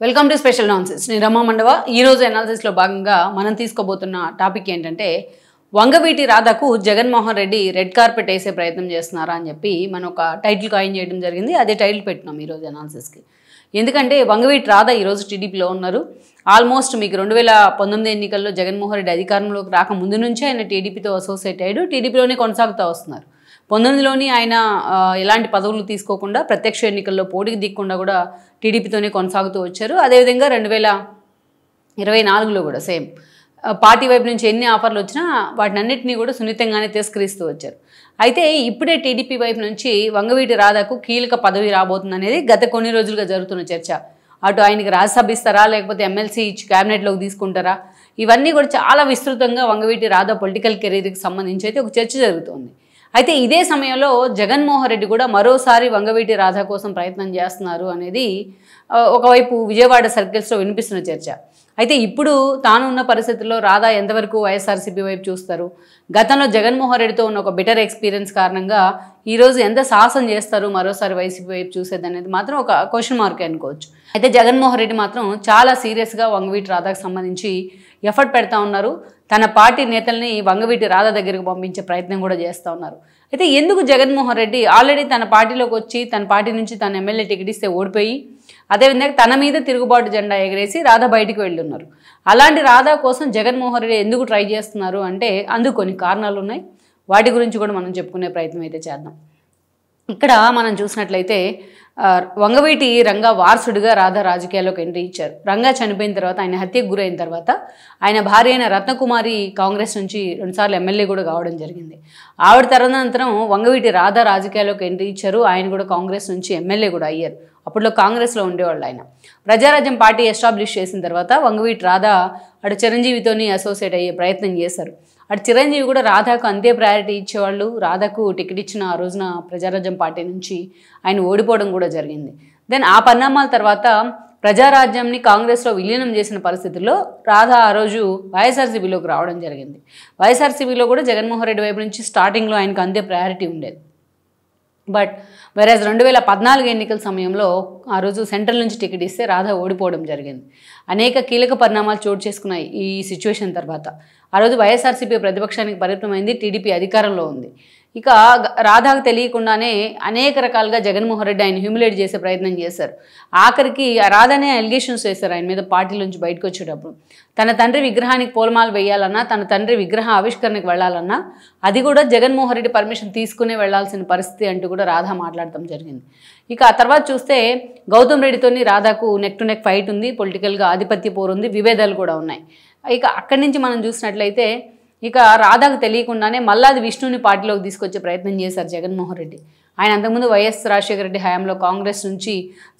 Welcome to special analysis. నేను రమా మండవ. ఈరోజు అనాలిసిస్లో భాగంగా మనం తీసుకోబోతున్న టాపిక్ ఏంటంటే వంగవీటి రాధకు జగన్మోహన్ రెడ్డి రెడ్ కార్పెట్ వేసే ప్రయత్నం చేస్తున్నారా అని చెప్పి మనం ఒక టైటిల్ కాయిన్ చేయడం జరిగింది. అదే టైటిల్ పెట్టినాం ఈరోజు అనాలిసిస్కి. ఎందుకంటే వంగవీటి రాధ ఈరోజు టీడీపీలో ఉన్నారు. ఆల్మోస్ట్ మీకు 2019 ఎన్నికల్లో జగన్మోహన్ రెడ్డి అధికారంలోకి రాక ముందు నుంచే ఆయన టీడీపీతో అసోసియేట్ అయ్యాడు. టీడీపీలోనే కొనసాగుతూ వస్తున్నారు. 19లోని ఆయన ఎలాంటి పదవులు తీసుకోకుండా ప్రత్యక్ష ఎన్నికల్లో పోటీకి దిక్కుండా కూడా టీడీపీతోనే కొనసాగుతూ వచ్చారు. అదేవిధంగా 2024లో కూడా సేమ్ పార్టీ వైపు నుంచి ఎన్ని ఆఫర్లు వచ్చినా వాటిని అన్నింటినీ కూడా సున్నితంగానే తిరస్కరిస్తూ వచ్చారు. అయితే ఇప్పుడే టీడీపీ వైపు నుంచి వంగవీటి రాధకు కీలక పదవి రాబోతుంది అనేది గత కొన్ని రోజులుగా జరుగుతున్న చర్చ. అటు ఆయనకి రాజ్యసభ ఇస్తారా, లేకపోతే ఎమ్మెల్సీ ఇచ్చి క్యాబినెట్లోకి తీసుకుంటారా, ఇవన్నీ కూడా చాలా విస్తృతంగా వంగవీటి రాధ పొలిటికల్ కెరీర్కి సంబంధించి అయితే ఒక చర్చ జరుగుతుంది. అయితే ఇదే సమయంలో జగన్మోహన్ రెడ్డి కూడా మరోసారి వంగవీటి రాధ కోసం ప్రయత్నం చేస్తున్నారు అనేది ఒకవైపు విజయవాడ సర్కిల్స్లో వినిపిస్తున్న చర్చ. అయితే ఇప్పుడు తాను ఉన్న పరిస్థితుల్లో రాధ ఎంతవరకు వైఎస్ఆర్సీపీ వైపు చూస్తారు, గతంలో జగన్మోహన్ రెడ్డితో ఉన్న ఒక బెటర్ ఎక్స్పీరియన్స్ కారణంగా ఈరోజు ఎంత సాహసం చేస్తారు మరోసారి వైసీపీ వైపు చూసేది అనేది మాత్రం ఒక క్వశ్చన్ మార్క్ అనుకోవచ్చు. అయితే జగన్మోహన్ రెడ్డి మాత్రం చాలా సీరియస్గా వంగవీటి రాధకు సంబంధించి ఎఫర్ట్ పెడతా ఉన్నారు. తన పార్టీ నేతల్ని వంగవీటి రాధ దగ్గరికి పంపించే ప్రయత్నం కూడా చేస్తూ ఉన్నారు. అయితే ఎందుకు జగన్మోహన్ రెడ్డి ఆల్రెడీ తన పార్టీలోకి వచ్చి తన పార్టీ నుంచి తన ఎమ్మెల్యే టికెట్ ఇస్తే ఓడిపోయి అదేవిధంగా తన మీద తిరుగుబాటు జెండా ఎగరేసి రాధ బయటికి వెళ్ళున్నారు. అలాంటి రాధ కోసం జగన్మోహన్ రెడ్డి ఎందుకు ట్రై చేస్తున్నారు అంటే అందుకు కొన్ని కారణాలు ఉన్నాయి. వాటి గురించి కూడా మనం చెప్పుకునే ప్రయత్నం అయితే చేద్దాం. ఇక్కడ మనం చూసినట్లయితే వంగవీటి రంగా వారసుడిగా రాధ రాజకీయాల్లోకి ఎంట్రీ ఇచ్చారు. రంగా చనిపోయిన తర్వాత, ఆయన హత్యకు గురైన తర్వాత ఆయన భార్య అయిన రత్నకుమారి కాంగ్రెస్ నుంచి 2 సార్లు ఎమ్మెల్యే కూడా కావడం జరిగింది. ఆవిడ తదనంతరం వంగవీటి రాధ రాజకీయాల్లోకి ఎంట్రీ ఇచ్చారు. ఆయన కూడా కాంగ్రెస్ నుంచి ఎమ్మెల్యే కూడా అయ్యారు. అప్పట్లో కాంగ్రెస్లో ఉండేవాళ్ళు. ఆయన ప్రజారాజ్యం పార్టీ ఎస్టాబ్లిష్ చేసిన తర్వాత వంగవీటి రాధ అటు చిరంజీవితోని అసోసియేట్ అయ్యే ప్రయత్నం చేశారు. అటు చిరంజీవి కూడా రాధకు అంతే ప్రయారిటీ ఇచ్చేవాళ్ళు. రాధకు టికెట్ ఇచ్చిన ఆ రోజున ప్రజారాజ్యం పార్టీ నుంచి ఆయన ఓడిపోవడం కూడా జరిగింది. దెన్ ఆ పరిణామాల తర్వాత ప్రజారాజ్యంని కాంగ్రెస్లో విలీనం చేసిన పరిస్థితుల్లో రాధ ఆ రోజు వైఎస్ఆర్సీపీలోకి రావడం జరిగింది. వైఎస్ఆర్సీపీలో కూడా జగన్మోహన్ రెడ్డి వైపు నుంచి స్టార్టింగ్లో ఆయనకు అంతే ప్రయారిటీ ఉండేది. బట్ వెరాజ్ 2014 ఎన్నికల సమయంలో ఆ రోజు సెంట్రల్ నుంచి టికెట్ ఇస్తే రాధ ఓడిపోవడం జరిగింది. అనేక కీలక పరిణామాలు చోటు చేసుకున్నాయి ఈ సిచ్యువేషన్ తర్వాత. ఆ రోజు వైఎస్ఆర్సీపీ ప్రతిపక్షానికి పరిమితమైంది, టీడీపీ అధికారంలో ఉంది. ఇక రాధాకు తెలియకుండానే అనేక రకాలుగా జగన్మోహన్ రెడ్డి ఆయన హ్యూమిలేట్ చేసే ప్రయత్నం చేశారు. ఆఖరికి రాధానే అలిగేషన్స్ చేశారు ఆయన మీద పార్టీ నుంచి బయటకు వచ్చేటప్పుడు. తన తండ్రి విగ్రహానికి పూలమాలు వేయాలన్నా, తన తండ్రి విగ్రహ ఆవిష్కరణకు వెళ్లాలన్నా అది కూడా జగన్మోహన్ రెడ్డి పర్మిషన్ తీసుకునే వెళ్లాల్సిన పరిస్థితి అంటూ కూడా రాధా మాట్లాడటం జరిగింది. ఇక ఆ తర్వాత చూస్తే గౌతమ్ రెడ్డితోని రాధాకు నెక్ టు నెక్ ఫైట్ ఉంది, పొలిటికల్గా ఆధిపత్య పోరు ఉంది, విభేదాలు కూడా ఉన్నాయి. ఇక అక్కడి నుంచి మనం చూసినట్లయితే ఇక రాధాకు తెలియకుండానే మల్లాది విష్ణుని పార్టీలోకి తీసుకొచ్చే ప్రయత్నం చేశారు జగన్మోహన్ రెడ్డి. ఆయన అంతకుముందు వైఎస్ రాజశేఖర రెడ్డి హయాంలో కాంగ్రెస్ నుంచి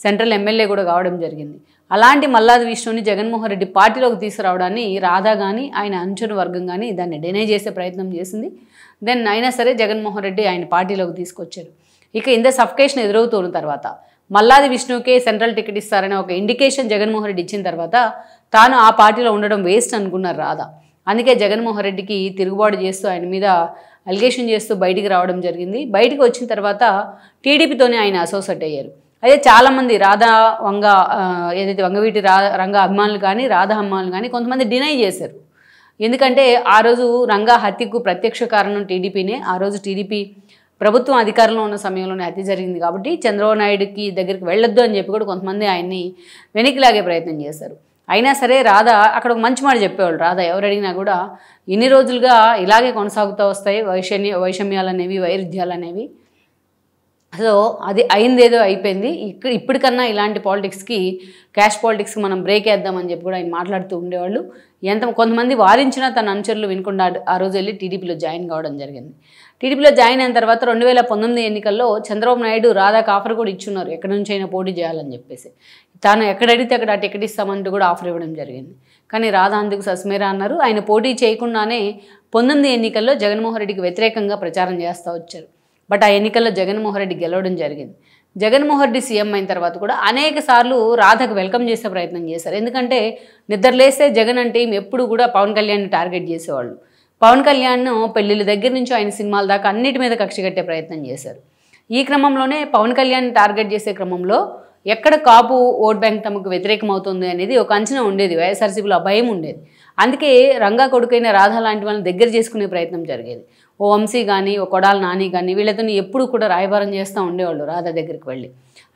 సెంట్రల్ ఎమ్మెల్యే కూడా కావడం జరిగింది. అలాంటి మల్లాది విష్ణుని జగన్మోహన్ రెడ్డి పార్టీలోకి తీసుకురావడాన్ని రాధా కానీ ఆయన అనుచరు వర్గం కానీ దాన్ని డినై చేసే ప్రయత్నం చేసింది. దెన్ అయినా సరే జగన్మోహన్ రెడ్డి ఆయన పార్టీలోకి తీసుకొచ్చారు. ఇక ఇంత సఫికేషన్ ఎదురవుతున్న తర్వాత మల్లాది విష్ణుకే సెంట్రల్ టికెట్ ఇస్తారనే ఒక ఇండికేషన్ జగన్మోహన్ రెడ్డి ఇచ్చిన తర్వాత తాను ఆ పార్టీలో ఉండడం వేస్ట్ అనుకున్నారు రాధా. అందుకే జగన్మోహన్ రెడ్డికి తిరుగుబాటు చేస్తూ ఆయన మీద అలిగేషన్ చేస్తూ బయటికి రావడం జరిగింది. బయటికి వచ్చిన తర్వాత టీడీపీతోనే ఆయన అసోసియేట్ అయ్యారు. అయితే చాలామంది రాధా ఏదైతే వంగవీటి రంగా అభిమానులు కానీ రాధా అభిమానులు కానీ కొంతమంది డినై చేశారు. ఎందుకంటే ఆ రోజు రంగా హత్యకు ప్రత్యక్ష కారణం టీడీపీనే. ఆ రోజు టీడీపీ ప్రభుత్వం అధికారంలో ఉన్న సమయంలోనే హత్య జరిగింది కాబట్టి చంద్రబాబు నాయుడుకి దగ్గరికి వెళ్ళొద్దు అని చెప్పి కూడా కొంతమంది ఆయన్ని వెనక్కి లాగే ప్రయత్నం చేశారు. అయినా సరే రాధా అక్కడ ఒక మంచి మాట చెప్పేవాళ్ళు. రాధా ఎవరు అడిగినా కూడా ఇన్ని రోజులుగా ఇలాగే కొనసాగుతూ వస్తాయి వైషమ్యాలు అనేవి, వైరుధ్యాలు అనేవి. సో అది అయిందేదో అయిపోయింది. ఇప్పటికన్నా ఇలాంటి పాలిటిక్స్కి, క్యాష్ పాలిటిక్స్కి మనం బ్రేక్ వేద్దామని చెప్పి కూడా ఆయన మాట్లాడుతూ ఉండేవాళ్ళు. కొంతమంది వారించినా తన అనుచరులు వినకుండా ఆ రోజు వెళ్ళి టీడీపీలో జాయిన్ కావడం జరిగింది. టీడీపీలో జాయిన్ అయిన తర్వాత 2019 ఎన్నికల్లో చంద్రబాబు నాయుడు రాధాకు ఆఫర్ కూడా ఇచ్చున్నారు, ఎక్కడి నుంచి అయినా పోటీ చేయాలని చెప్పేసి. తాను ఎక్కడ అడిగితే అక్కడ టికెట్ ఇస్తామంటూ కూడా ఆఫర్ ఇవ్వడం జరిగింది. కానీ రాధా అందుకు సస్మేరా అన్నారు. ఆయన పోటీ చేయకుండానే 19 ఎన్నికల్లో జగన్మోహన్ రెడ్డికి వ్యతిరేకంగా ప్రచారం చేస్తూ వచ్చారు. బట్ ఆ ఎన్నికల్లో జగన్మోహన్ రెడ్డి గెలవడం జరిగింది. జగన్మోహన్ రెడ్డి సీఎం అయిన తర్వాత కూడా అనేక సార్లు రాధకు వెల్కమ్ చేసే ప్రయత్నం చేశారు. ఎందుకంటే నిద్రలేస్తే జగన్ అంటే ఎప్పుడు కూడా పవన్ కళ్యాణ్ని టార్గెట్ చేసేవాళ్ళు. పవన్ కళ్యాణ్ పెళ్లిళ్ళ దగ్గర నుంచి ఆయన సినిమాల దాకా అన్నిటి మీద కక్ష కట్టే ప్రయత్నం చేశారు. ఈ క్రమంలోనే పవన్ కళ్యాణ్ టార్గెట్ చేసే క్రమంలో ఎక్కడ కాపు ఓట్ బ్యాంక్ తమకు వ్యతిరేకం అవుతుంది అనేది ఒక అంచనా ఉండేది, వైఎస్ఆర్సీపీలో ఆ భయం ఉండేది. అందుకే రంగా కొడుకైన రాధ లాంటి వాళ్ళని దగ్గర చేసుకునే ప్రయత్నం జరిగేది. ఓ వంశీ కానీ, ఓ కొడాల నాని కానీ వీళ్ళతో ఎప్పుడు కూడా రాయబారం చేస్తూ ఉండేవాళ్ళు రాధ దగ్గరికి వెళ్ళి.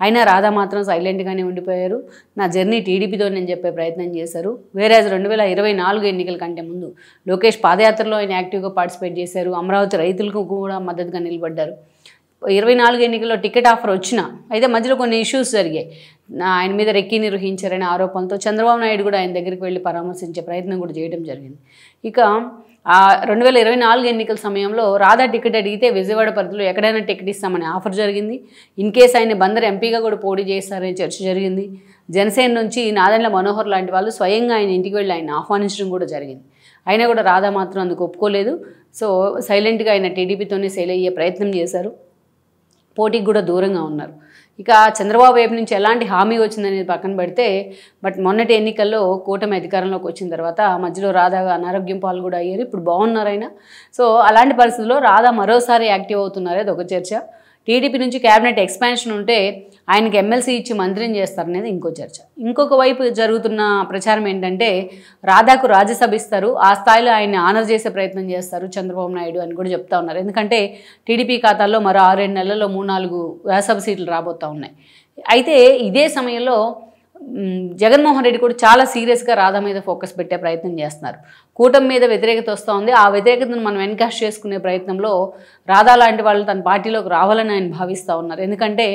అయినా రాధా మాత్రం సైలెంట్గానే ఉండిపోయారు. నా జర్నీ టీడీపీతో నేను చెప్పే ప్రయత్నం చేశారు. వేరే 2024 ఎన్నికల కంటే ముందు లోకేష్ పాదయాత్రలో ఆయన యాక్టివ్గా పార్టిసిపేట్ చేశారు. అమరావతి రైతులకు కూడా మద్దతుగా నిలబడ్డారు. 24 ఎన్నికల్లో టికెట్ ఆఫర్ వచ్చినా అయితే మధ్యలో కొన్ని ఇష్యూస్ జరిగాయి. ఆయన మీద రెక్కి నిర్వహించారనే ఆరోపణలతో చంద్రబాబు నాయుడు కూడా ఆయన దగ్గరికి వెళ్ళి పరామర్శించే ప్రయత్నం కూడా చేయడం జరిగింది. ఇక 2024 ఎన్నికల సమయంలో రాధా టికెట్ అడిగితే విజయవాడ పరిధిలో ఎక్కడైనా టికెట్ ఇస్తామని ఆఫర్ జరిగింది. ఇన్ కేస్ ఆయన బందర్ ఎంపీగా కూడా పోటీ చేస్తారనే చర్చ జరిగింది. జనసేన నుంచి నాదెండ్ల మనోహర్ లాంటి వాళ్ళు స్వయంగా ఆయన ఇంటికి వెళ్ళి ఆయన ఆహ్వానించడం కూడా జరిగింది. అయినా కూడా రాధా మాత్రం అందుకు ఒప్పుకోలేదు. సో సైలెంట్గా ఆయన టీడీపీతోనే సేల్ అయ్యే ప్రయత్నం చేశారు. పోటీకి కూడా దూరంగా ఉన్నారు. ఇక చంద్రబాబు వైపు నుంచి ఎలాంటి హామీ వచ్చిందనేది పక్కన పెడితే, బట్ మొన్నటి ఎన్నికల్లో కూటమి అధికారంలోకి వచ్చిన తర్వాత మధ్యలో రాధా అనారోగ్యం పాలు కూడా అయ్యారు. ఇప్పుడు బాగున్నారు ఆయన. సో అలాంటి పరిస్థితుల్లో రాధా మరోసారి యాక్టివ్ అవుతున్నారు, అది ఒక చర్చ. టీడీపీ నుంచి క్యాబినెట్ ఎక్స్పాన్షన్ ఉంటే ఆయనకి ఎమ్మెల్సీ ఇచ్చి మంత్రిని చేస్తారనేది ఇంకో చర్చ. ఇంకొక వైపు జరుగుతున్న ప్రచారం ఏంటంటే రాధాకు రాజ్యసభ ఇస్తారు, ఆ స్థాయిలో ఆయన్ని ఆనర్ చేసే ప్రయత్నం చేస్తారు చంద్రబాబు నాయుడు అని కూడా చెప్తా ఉన్నారు. ఎందుకంటే టీడీపీ ఖాతాల్లో మరో 6-7 నెలల్లో 3-4 రాజ్యసభ సీట్లు రాబోతూ ఉన్నాయి. అయితే ఇదే సమయంలో జగన్మోహన్ రెడ్డి కూడా చాలా సీరియస్గా రాధా మీద ఫోకస్ పెట్టే ప్రయత్నం చేస్తున్నారు. కూటమి మీద వ్యతిరేకత వస్తూ ఉంది, ఆ వ్యతిరేకతను మనం ఎన్కాష్ చేసుకునే ప్రయత్నంలో రాధా లాంటి వాళ్ళు తన పార్టీలోకి రావాలని ఆయన భావిస్తూ ఉన్నారు. ఎందుకంటే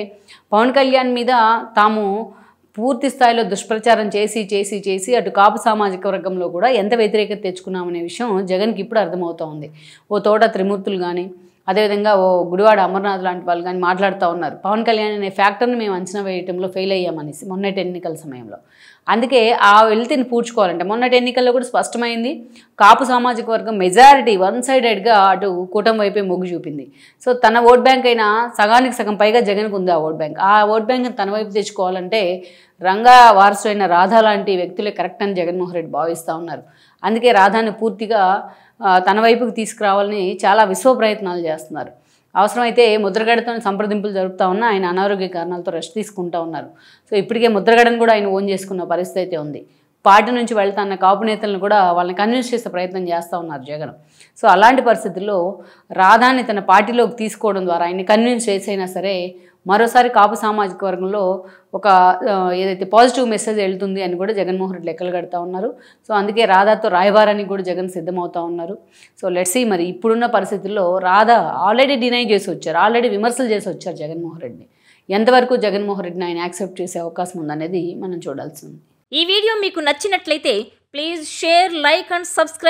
పవన్ కళ్యాణ్ మీద తాము పూర్తి స్థాయిలో దుష్ప్రచారం చేసి అటు కాపు సామాజిక వర్గంలో కూడా ఎంత వ్యతిరేకత తెచ్చుకున్నామనే విషయం జగన్కి ఇప్పుడు అర్థమవుతూ ఉంది. ఓ తోట త్రిమూర్తులు కానీ, అదేవిధంగా ఓ గుడివాడ అమర్నాథ్ లాంటి వాళ్ళు కానీ మాట్లాడుతూ ఉన్నారు. పవన్ కళ్యాణ్ అనే ఫ్యాక్టర్ని మేము అంచనా వేయటంలో ఫెయిల్ అయ్యామనేసి మొన్నటి ఎన్నికల సమయంలో. అందుకే ఆ వెళ్తిని పూడ్చుకోవాలంటే మొన్నటి ఎన్నికల్లో కూడా స్పష్టమైంది, కాపు సామాజిక వర్గం మెజారిటీ 1 సైడెడ్గా అటు కూటమి వైపే మొగ్గు చూపింది. సో తన ఓట్ బ్యాంక్ అయినా సగానికి సగం పైగా జగన్కు ఉంది ఆ ఓట్ బ్యాంక్. ఆ ఓట్ బ్యాంక్ని తన వైపు తెచ్చుకోవాలంటే రంగా వారసుడైన రాధా లాంటి వ్యక్తులే కరెక్ట్ అని జగన్మోహన్ రెడ్డి భావిస్తూ ఉన్నారు. అందుకే రాధాని పూర్తిగా తన వైపుకి తీసుకురావాలని చాలా విశ్వ ప్రయత్నాలు చేస్తున్నారు. అవసరమైతే ముద్రగడతో సంప్రదింపులు జరుపుతూ ఉన్నా ఆయన అనారోగ్య కారణాలతో రెస్ట్ తీసుకుంటూ ఉన్నారు. సో ఇప్పటికే ముద్రగడను కూడా ఆయన ఓన్ చేసుకున్న పరిస్థితి అయితే ఉంది. పార్టీ నుంచి వెళ్తాన్న కాపు నేతలను కూడా వాళ్ళని కన్విన్స్ చేసే ప్రయత్నం చేస్తూ ఉన్నారు జగన్. సో అలాంటి పరిస్థితుల్లో రాధాని తన పార్టీలోకి తీసుకోవడం ద్వారా ఆయన్ని కన్విన్స్ చేసైనా సరే మరోసారి కాపు సామాజిక వర్గంలో ఒక ఏదైతే పాజిటివ్ మెసేజ్ వెళ్తుంది అని కూడా జగన్మోహన్ రెడ్డి లెక్కలు కడతా ఉన్నారు. సో అందుకే రాధాతో రాయబారానికి కూడా జగన్ సిద్ధమవుతూ ఉన్నారు. సో లెట్స్ సీ మరి ఇప్పుడున్న పరిస్థితుల్లో రాధా ఆల్రెడీ డినై చేసి వచ్చారు, ఆల్రెడీ విమర్శలు చేసి వచ్చారు జగన్మోహన్ రెడ్డిని. ఎంతవరకు జగన్మోహన్ రెడ్డిని ఆయన యాక్సెప్ట్ చేసే అవకాశం ఉందనేది మనం చూడాల్సి ఉంది. ఈ వీడియో మీకు నచ్చినట్లయితే please share, like and subscribe.